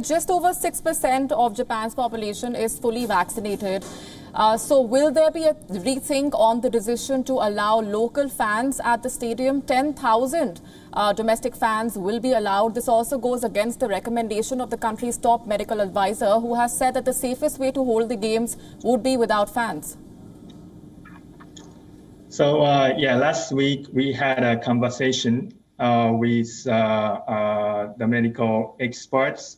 Just over 6% of Japan's population is fully vaccinated. So will there be a rethink on the decision to allow local fans at the stadium? 10,000 domestic fans will be allowed. This also goes against the recommendation of the country's top medical advisor, who has said that the safest way to hold the games would be without fans. So, last week we had a conversation with the medical experts.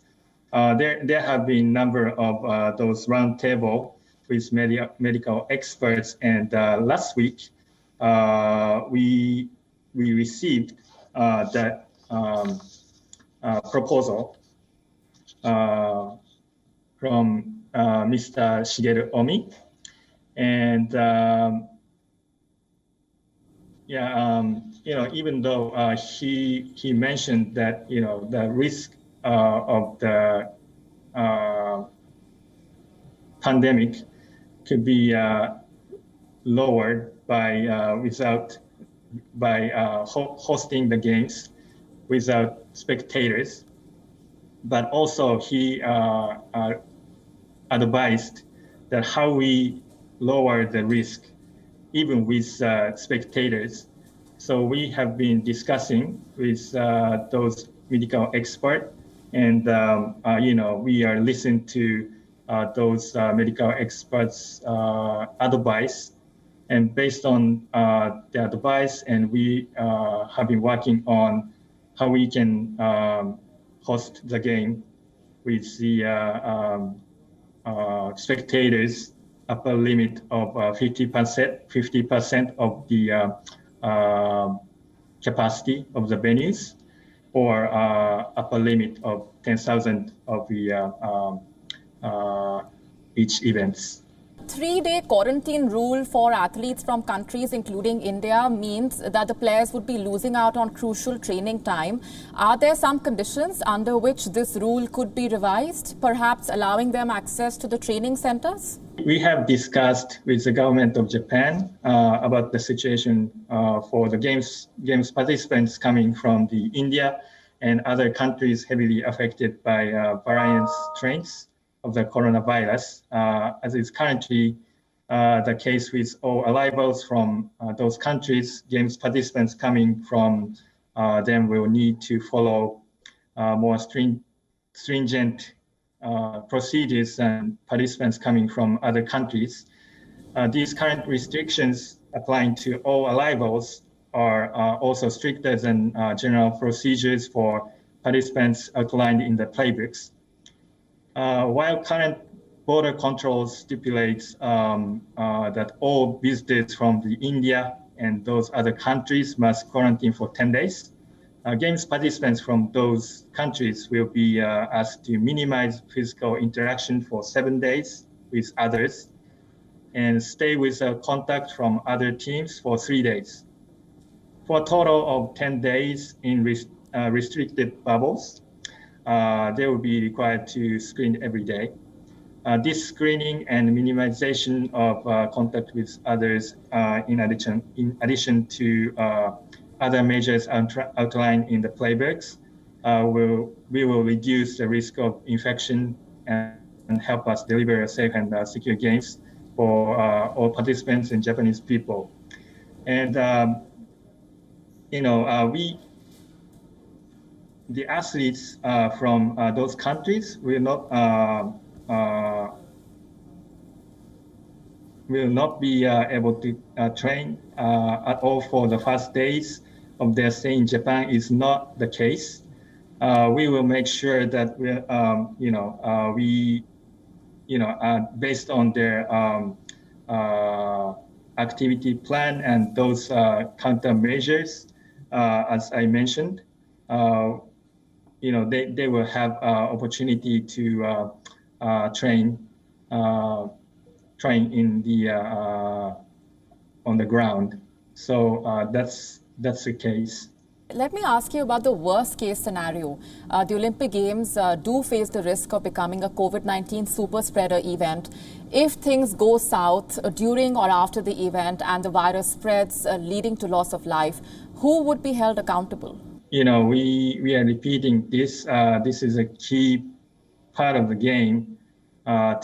There have been a number of those roundtable with medical experts, and last week we received that proposal from Mr. Shigeru Omi, and even though he mentioned that the risk of the pandemic could be lowered by hosting the games without spectators, but also he advised that how we lower the risk even with spectators. So we have been discussing with those medical experts, and we are listening to those medical experts' advice, and based on the advice, and we have been working on how we can host the game with the spectators upper limit of 50% of the capacity of the venues, or upper limit of 10,000 of the each events. 3-day quarantine rule for athletes from countries including India means that the players would be losing out on crucial training time. Are there some conditions under which this rule could be revised, perhaps allowing them access to the training centers? We have discussed with the government of Japan about the situation for the games participants coming from the India and other countries heavily affected by variant strains of the coronavirus, as is currently the case with all arrivals from those countries. Games participants coming from them will need to follow more stringent procedures than participants coming from other countries. These current restrictions applying to all arrivals are also stricter than general procedures for participants outlined in the playbooks. While current border controls stipulates that all visitors from the India and those other countries must quarantine for 10 days, games participants from those countries will be asked to minimize physical interaction for 7 days with others and stay with contact from other teams for 3 days. For a total of 10 days in restricted bubbles, they will be required to screen every day. This screening and minimization of contact with others, in addition to other measures outlined in the playbooks, we will reduce the risk of infection and help us deliver safe and secure games for all participants and Japanese people. And the athletes from those countries will not be able to train at all for the first days of their stay in Japan. Is not the case. We will make sure that based on their activity plan and those countermeasures, as I mentioned, they will have opportunity to train in the on the ground. So that's the case. Let me ask you about the worst case scenario. The Olympic Games do face the risk of becoming a COVID-19 super spreader event. If things go south during or after the event and the virus spreads, leading to loss of life, who would be held accountable? We are repeating this. This is a key part of the game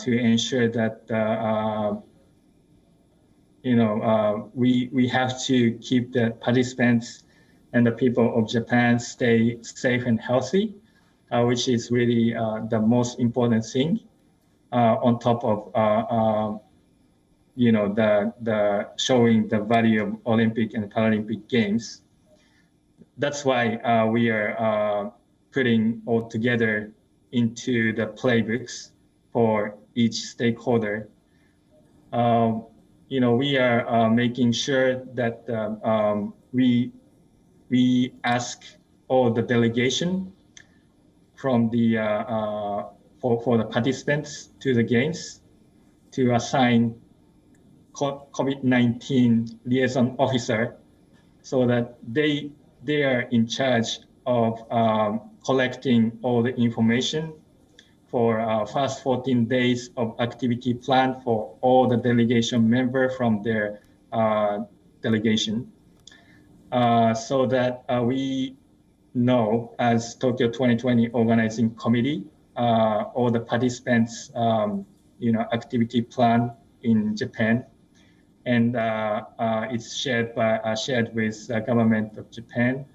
to ensure that we have to keep the participants and the people of Japan stay safe and healthy, which is really the most important thing on top of the showing the value of Olympic and Paralympic Games. That's why we are putting all together into the playbooks for each stakeholder. We are making sure that we ask all the delegation from the for the participants to the games to assign COVID-19 liaison officer, so that they are in charge of collecting all the information for first 14 days of activity plan for all the delegation member from their delegation, so that we know as Tokyo 2020 Organizing Committee, all the participants, activity plan in Japan, and it's shared with the government of Japan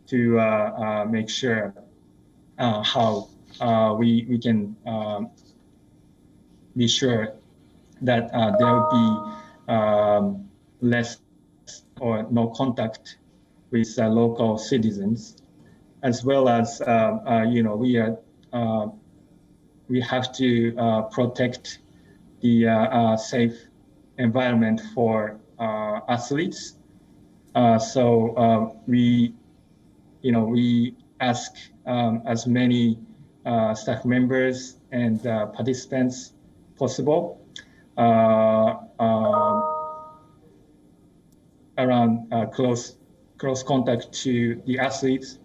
to make sure how we can be sure that there will be less or no contact with local citizens, as well as we have to protect the safe environment for athletes. So we ask as many staff members and participants possible around close contact to the athletes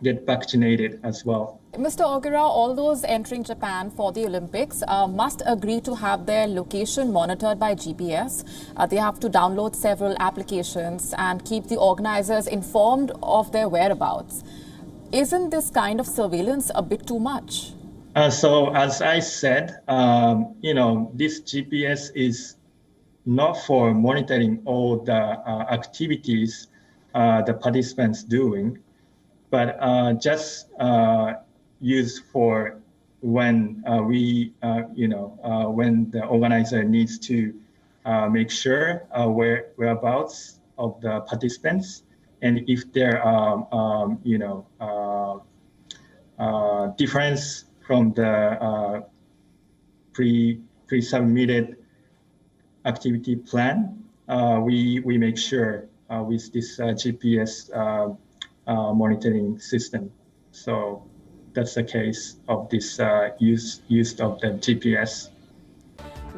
get vaccinated as well. Mr. Ogura, all those entering Japan for the Olympics must agree to have their location monitored by GPS. They have to download several applications and keep the organizers informed of their whereabouts. Isn't this kind of surveillance a bit too much? So as I said, this GPS is not for monitoring all the activities the participants doing, but just used for when when the organizer needs to make sure whereabouts of the participants, and if there are difference from the pre-submitted activity plan, we make sure with this GPS monitoring system. So that's the case of this use of the GPS.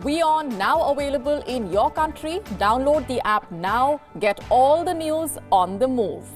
WION now available in your country. Download the app now. Get all the news on the move.